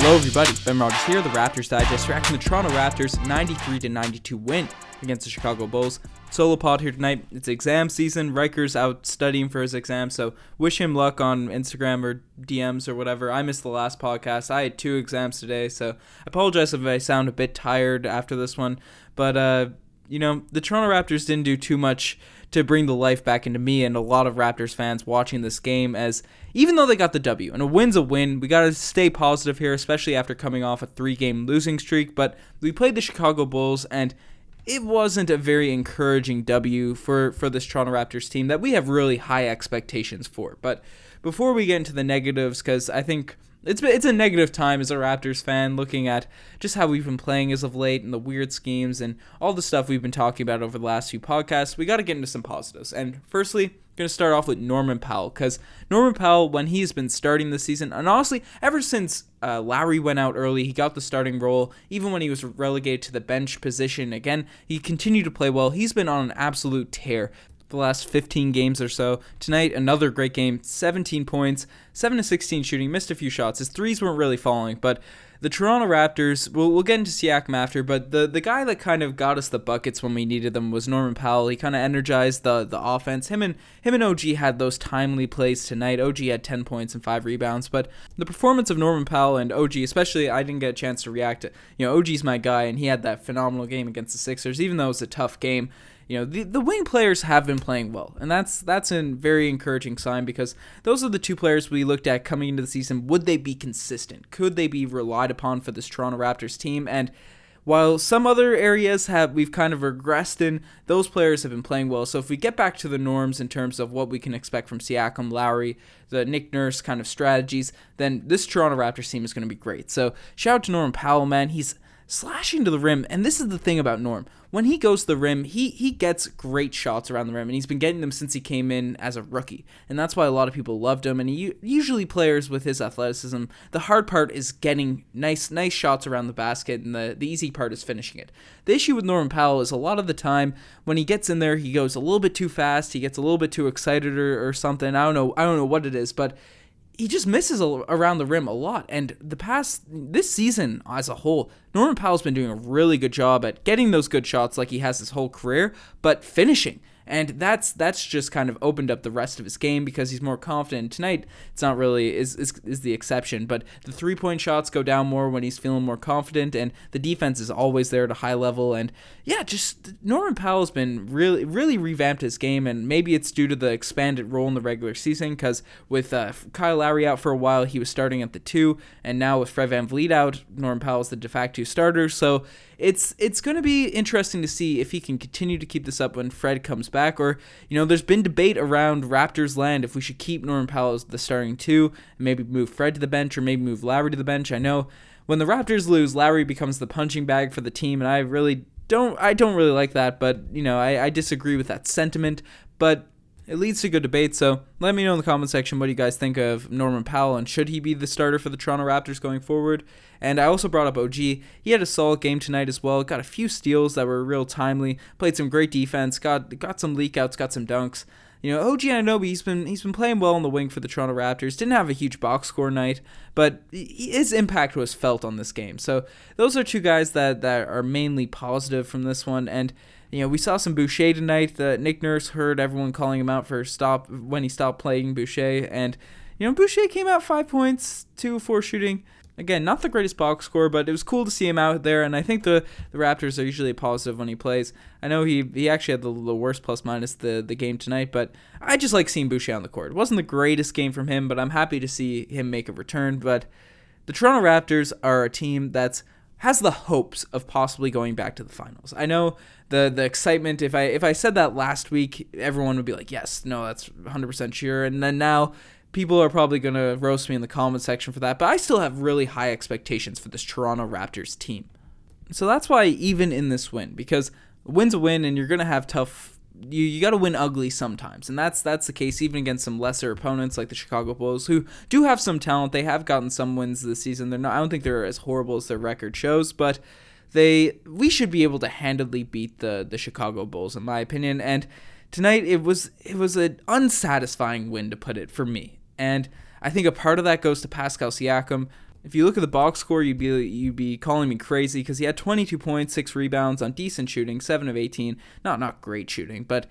Hello everybody, Ben Rogers here, the Raptors Digest, reacting to the Toronto Raptors 93-92 win against the Chicago Bulls. Solo pod here tonight. It's exam season. Riker's out studying for his exam, so wish him luck on Instagram or DMs or whatever. I missed the last podcast. I had 2 exams today, so I apologize if I sound a bit tired after this one. But, the Toronto Raptors didn't do too much to bring the life back into me and a lot of Raptors fans watching this game, as even though they got the W, and a win's a win, we got to stay positive here, especially after coming off a 3-game losing streak. But we played the Chicago Bulls, and it wasn't a very encouraging W for this Toronto Raptors team that we have really high expectations for. But before we get into the negatives, because I think it's a negative time as a Raptors fan, looking at just how we've been playing as of late and the weird schemes and all the stuff we've been talking about over the last few podcasts. We got to get into some positives. And firstly, I'm going to start off with Norman Powell, because Norman Powell, when he's been starting this season, and honestly, ever since Lowry went out early, he got the starting role. Even when he was relegated to the bench position again, he continued to play well. He's been on an absolute tear the last 15 games or so. Tonight, another great game, 17 points, 7-16 shooting, missed a few shots. His threes weren't really falling, but the Toronto Raptors, we'll get into Siakam after, but the guy that kind of got us the buckets when we needed them was Norman Powell. He kind of energized the offense. Him and OG had those timely plays tonight. OG had 10 points and 5 rebounds, but the performance of Norman Powell and OG, especially, I didn't get a chance to react to. OG's my guy, and he had that phenomenal game against the Sixers, even though it was a tough game. The wing players have been playing well, and that's a very encouraging sign, because those are the 2 players we looked at coming into the season. Would they be consistent? Could they be relied upon for this Toronto Raptors team? And while some other areas we've kind of regressed in, those players have been playing well. So if we get back to the norms in terms of what we can expect from Siakam, Lowry, the Nick Nurse kind of strategies, then this Toronto Raptors team is going to be great. So shout out to Norman Powell, man. He's slashing to the rim, and this is the thing about Norm. When he goes to the rim, he gets great shots around the rim, and he's been getting them since he came in as a rookie, and that's why a lot of people loved him. And usually players with his athleticism, the hard part is getting nice shots around the basket, and the easy part is finishing it. The issue with Norman Powell is a lot of the time when he gets in there, he goes a little bit too fast, he gets a little bit too excited or something. I don't know what it is, but he just misses around the rim a lot. And this season as a whole, Norman Powell's been doing a really good job at getting those good shots like he has his whole career, but finishing. And that's just kind of opened up the rest of his game because he's more confident. Tonight, it's not really is the exception, but the 3-point shots go down more when he's feeling more confident, and the defense is always there at a high level. And yeah, just Norman Powell's been really revamped his game, and maybe it's due to the expanded role in the regular season, because with Kyle Lowry out for a while, he was starting at the 2, and now with Fred VanVleet out, Norman Powell's the de facto starter. So it's going to be interesting to see if he can continue to keep this up when Fred comes back. Or, there's been debate around Raptors land if we should keep Norman Powell as the starting 2 and maybe move Fred to the bench, or maybe move Lowry to the bench. I know when the Raptors lose, Lowry becomes the punching bag for the team, and I don't really like that, but I disagree with that sentiment. But it leads to good debate, so let me know in the comment section what you guys think of Norman Powell, and should he be the starter for the Toronto Raptors going forward. And I also brought up OG. He had a solid game tonight as well, got a few steals that were real timely, played some great defense, got some leak outs, got some dunks. OG Anunoby, he's been playing well on the wing for the Toronto Raptors. Didn't have a huge box score night, but his impact was felt on this game. So those are 2 guys that are mainly positive from this one. And we saw some Boucher tonight. Nick Nurse heard everyone calling him out when he stopped playing Boucher, and Boucher came out 5 points, 2-4 shooting. Again, not the greatest box score, but it was cool to see him out there, and I think the Raptors are usually positive when he plays. I know he actually had the worst plus-minus the game tonight, but I just like seeing Boucher on the court. It wasn't the greatest game from him, but I'm happy to see him make a return. But the Toronto Raptors are a team that has the hopes of possibly going back to the finals. I know the excitement, if I said that last week, everyone would be like, yes, no, that's 100% sure, and then now people are probably going to roast me in the comment section for that, but I still have really high expectations for this Toronto Raptors team. So that's why even in this win, because a win's a win, and you're going to have tough, you got to win ugly sometimes, and that's the case even against some lesser opponents like the Chicago Bulls, who do have some talent. They have gotten some wins this season. I don't think they're as horrible as their record shows, but we should be able to handily beat the Chicago Bulls, in my opinion. And tonight it was an unsatisfying win, to put it, for me. And I think a part of that goes to Pascal Siakam. if you look at the box score, you'd be calling me crazy because he had 22 points, 6 rebounds on decent shooting, 7 of 18. Not great shooting, but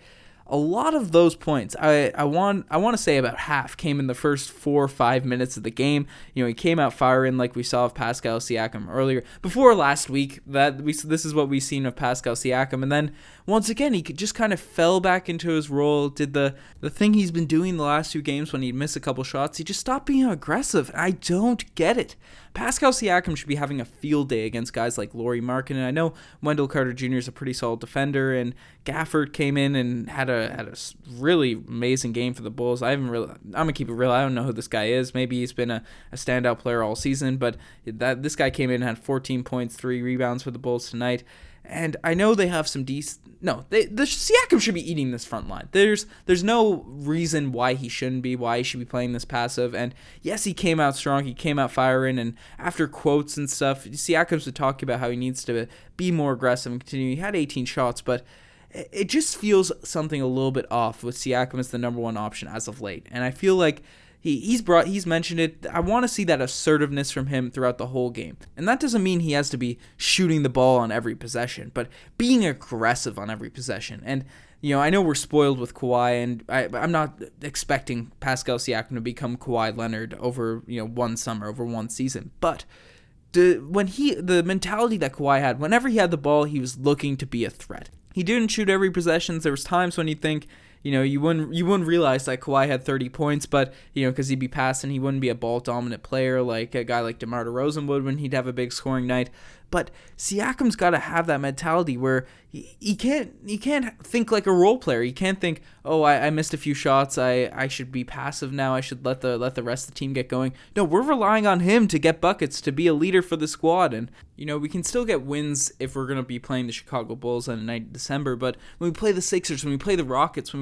a lot of those points, I want to say about half came in the first 4 or 5 minutes of the game. He came out firing like we saw of Pascal Siakam earlier. Before last week, this is what we've seen of Pascal Siakam, and then once again he just kind of fell back into his role. Did the thing he's been doing the last 2 games when he'd miss a couple shots. He just stopped being aggressive. I don't get it. Pascal Siakam should be having a field day against guys like Lowry Markkanen. I know Wendell Carter Jr. is a pretty solid defender, and Gafford came in and had a really amazing game for the Bulls. I'm gonna keep it real. I don't know who this guy is. Maybe he's been a standout player all season, but this guy came in and had 14 points, 3 rebounds for the Bulls tonight. And I know they have some decent... No, the Siakam should be eating this front line. There's no reason why he shouldn't be, why he should be playing this passive. And yes, he came out strong. He came out firing. And after quotes and stuff, Siakam's been talking about how he needs to be more aggressive and continue. He had 18 shots, but it just feels something a little bit off with Siakam as the number one option as of late. And I feel like he's mentioned it. I want to see that assertiveness from him throughout the whole game. And that doesn't mean he has to be shooting the ball on every possession, but being aggressive on every possession. And, I know we're spoiled with Kawhi, and I'm not expecting Pascal Siakam to become Kawhi Leonard over, one summer, over one season. But the mentality that Kawhi had, whenever he had the ball, he was looking to be a threat. He didn't shoot every possession. There was times when you'd think, you wouldn't realize that Kawhi had 30 points, but, because he'd be passing, he wouldn't be a ball-dominant player like a guy like DeMar DeRozan would when he'd have a big scoring night. But Siakam's got to have that mentality where he can't think like a role player. He can't think, oh, I missed a few shots, I should be passive now, I should let the rest of the team get going. No, we're relying on him to get buckets, to be a leader for the squad. And, we can still get wins if we're going to be playing the Chicago Bulls on the night of December. But when we play the Sixers, when we play the Rockets,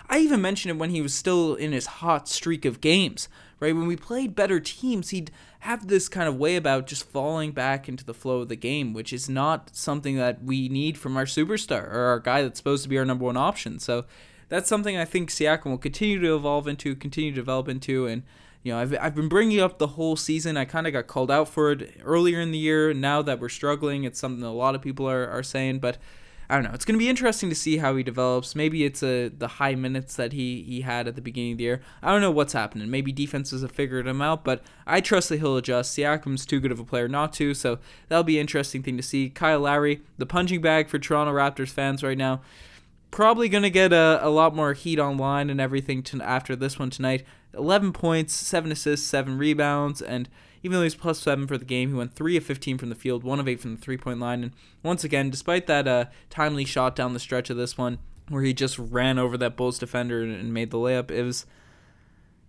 I even mentioned it when he was still in his hot streak of games, right? When we played better teams, he'd have this kind of way about just falling back into the flow of the game, which is not something that we need from our superstar or our guy that's supposed to be our number one option. So that's something I think Siakam will continue to evolve into, continue to develop into. And, I've been bringing it up the whole season. I kind of got called out for it earlier in the year. Now that we're struggling, it's something that a lot of people are saying, but I don't know. It's going to be interesting to see how he develops. Maybe it's the high minutes that he had at the beginning of the year. I don't know what's happening. Maybe defenses have figured him out, but I trust that he'll adjust. Siakam's too good of a player not to, so that'll be an interesting thing to see. Kyle Lowry, the punching bag for Toronto Raptors fans right now, probably going to get a lot more heat online and everything after this one tonight. 11 points, 7 assists, 7 rebounds, and even though he's plus 7 for the game, he went 3 of 15 from the field, 1 of 8 from the three-point line. And once again, despite that timely shot down the stretch of this one, where he just ran over that Bulls defender and made the layup, it was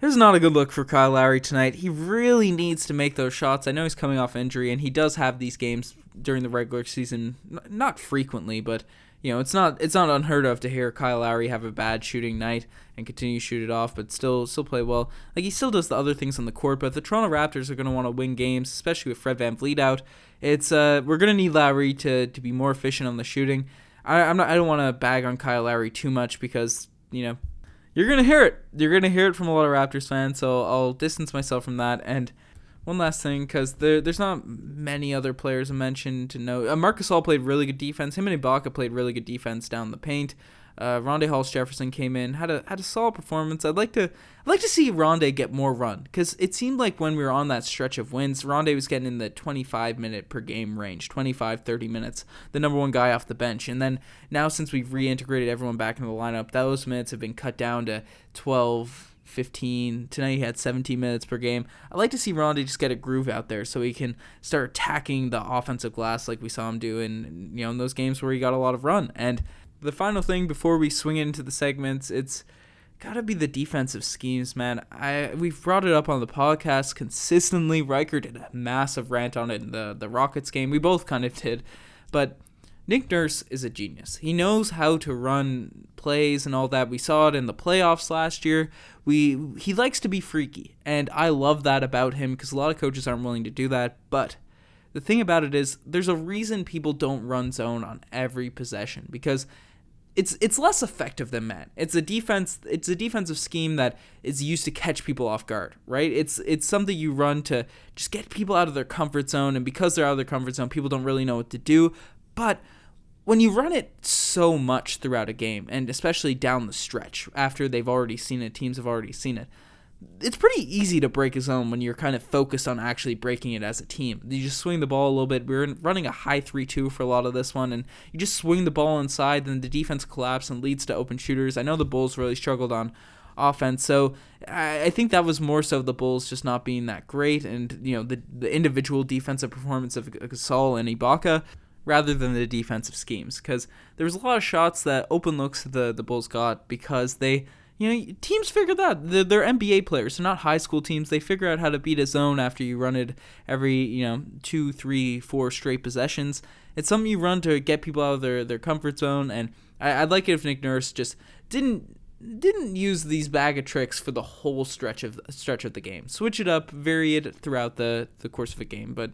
not a good look for Kyle Lowry tonight. He really needs to make those shots. I know he's coming off injury, and he does have these games during the regular season, not frequently, but it's not unheard of to hear Kyle Lowry have a bad shooting night and continue to shoot it off, but still play well. Like, he still does the other things on the court, but the Toronto Raptors are going to want to win games, especially with Fred VanVleet out. It's we're going to need Lowry to be more efficient on the shooting. I don't want to bag on Kyle Lowry too much because you're going to hear it. You're going to hear it from a lot of Raptors fans, so I'll distance myself from that. And one last thing, because there's not many other players I mentioned to know. Marcus All played really good defense. Him and Ibaka played really good defense down the paint. Rondé Hollis-Jefferson came in, had a solid performance. I'd like to see Rondé get more run, because it seemed like when we were on that stretch of wins, Rondé was getting in the 25-minute per game range, 25, 30 minutes, the number one guy off the bench. And then now since we've reintegrated everyone back into the lineup, those minutes have been cut down to 12, 15. Tonight he had 17 minutes per game. I'd like to see Rondé just get a groove out there so he can start attacking the offensive glass like we saw him do in those games where he got a lot of run. And the final thing before we swing into the segments, it's got to be the defensive schemes, man. We've brought it up on the podcast consistently. Riker did a massive rant on it in the Rockets game. We both kind of did. But Nick Nurse is a genius. He knows how to run plays and all that. We saw it in the playoffs last year. He likes to be freaky, and I love that about him because a lot of coaches aren't willing to do that. But the thing about it is there's a reason people don't run zone on every possession, because it's less effective than man. It's a defensive scheme that is used to catch people off guard, right? It's something you run to just get people out of their comfort zone, and because they're out of their comfort zone, people don't really know what to do. But when you run it so much throughout a game, and especially down the stretch after they've already seen it, teams have already seen it, it's pretty easy to break a zone when you're kind of focused on actually breaking it as a team. You just swing the ball a little bit. We're running a high 3-2 for a lot of this one, and you just swing the ball inside, then the defense collapses and leads to open shooters. I know the Bulls really struggled on offense, so I think that was more so the Bulls just not being that great, and the individual defensive performance of Gasol and Ibaka rather than the defensive schemes, because there was a lot of shots that open looks the Bulls got because they. Teams figure that. They're NBA players. They're not high school teams. They figure out how to beat a zone after you run it every, 2, 3, 4 straight possessions. It's something you run to get people out of their comfort zone, and I'd like it if Nick Nurse just didn't use these bag of tricks for the whole stretch of the game. Switch it up, vary it throughout the course of a game, but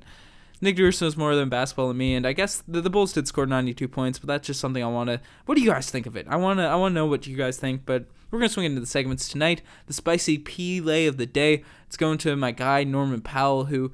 Nick Nurse knows more than basketball than me, and I guess the Bulls did score 92 points, but that's just something I want to... What do you guys think of it? I want to know what you guys think, but we're going to swing into the segments tonight. The spicy P-lay of the day. It's going to my guy, Norman Powell, who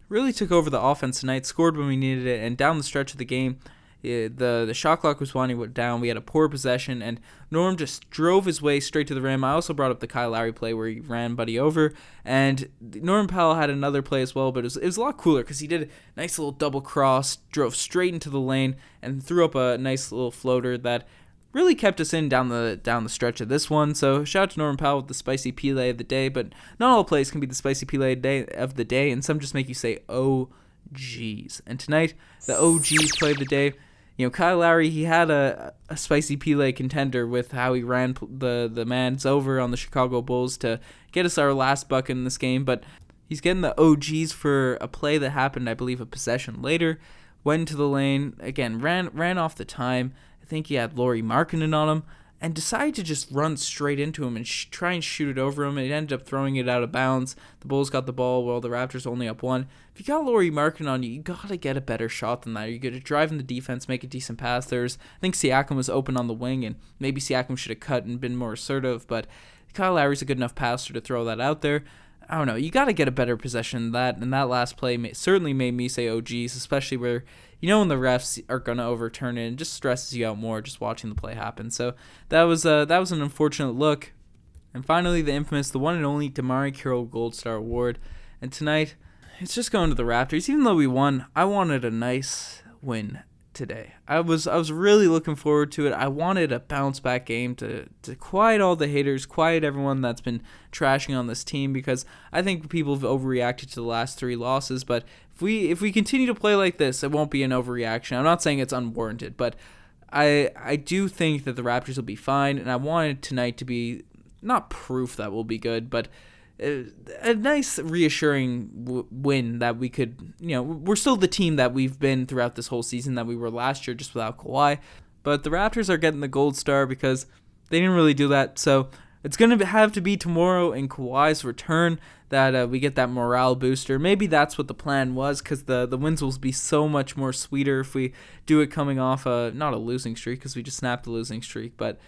really took over the offense tonight, scored when we needed it, and down the stretch of the game, the shot clock was winding down. We had a poor possession, and Norm just drove his way straight to the rim. I also brought up the Kyle Lowry play where he ran Buddy over, and Norm Powell had another play as well, but it was a lot cooler because he did a nice little double cross, drove straight into the lane, and threw up a nice little floater that really kept us in down the stretch of this one. So shout out to Norman Powell with the spicy P-lay of the day, but not all plays can be the spicy P-lay of the day, and some just make you say, oh, geez. And tonight, the OG's play of the day. Kyle Lowry, he had a spicy P-lay contender with how he ran the man's over on the Chicago Bulls to get us our last bucket in this game, but he's getting the OGs for a play that happened, I believe, a possession later. Went into the lane, again, ran off the time. I think he had Lowry Markkanen on him, and decided to just run straight into him and try and shoot it over him. It ended up throwing it out of bounds. The Bulls got the ball while the Raptors only up one. If you got Lowry Markkanen on you, you got to get a better shot than that. You got to drive in the defense, make a decent pass. I think Siakam was open on the wing, and maybe Siakam should have cut and been more assertive, but Kyle Lowry's a good enough passer to throw that out there. I don't know. You got to get a better possession than that, and that last play certainly made me say OGs, especially where when the refs are going to overturn it, and just stresses you out more just watching the play happen. So that was an unfortunate look. And finally, the infamous, the one and only Damari Carroll Gold Star Award. And tonight, it's just going to the Raptors. Even though we won, I wanted a nice win today. I was really looking forward to it. I wanted a bounce back game to quiet all the haters, quiet everyone that's been trashing on this team, because I think people have overreacted to the last 3 losses, but if we continue to play like this, it won't be an overreaction. I'm not saying it's unwarranted, but I do think that the Raptors will be fine, and I wanted tonight to be not proof that we'll be good, but a nice reassuring win that we could, we're still the team that we've been throughout this whole season that we were last year just without Kawhi. But the Raptors are getting the gold star because they didn't really do that. So it's going to have to be tomorrow in Kawhi's return that we get that morale booster. Maybe that's what the plan was, because the wins will be so much more sweeter if we do it coming off not a losing streak, because we just snapped a losing streak. But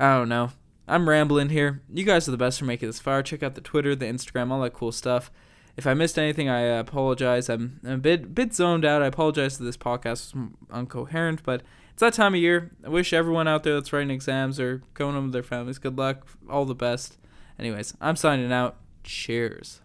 I don't know. I'm rambling here. You guys are the best for making this far. Check out the Twitter, the Instagram, all that cool stuff. If I missed anything, I apologize. I'm a bit zoned out. I apologize that this podcast was incoherent, but it's that time of year. I wish everyone out there that's writing exams or going home with their families good luck, all the best. Anyways, I'm signing out. Cheers.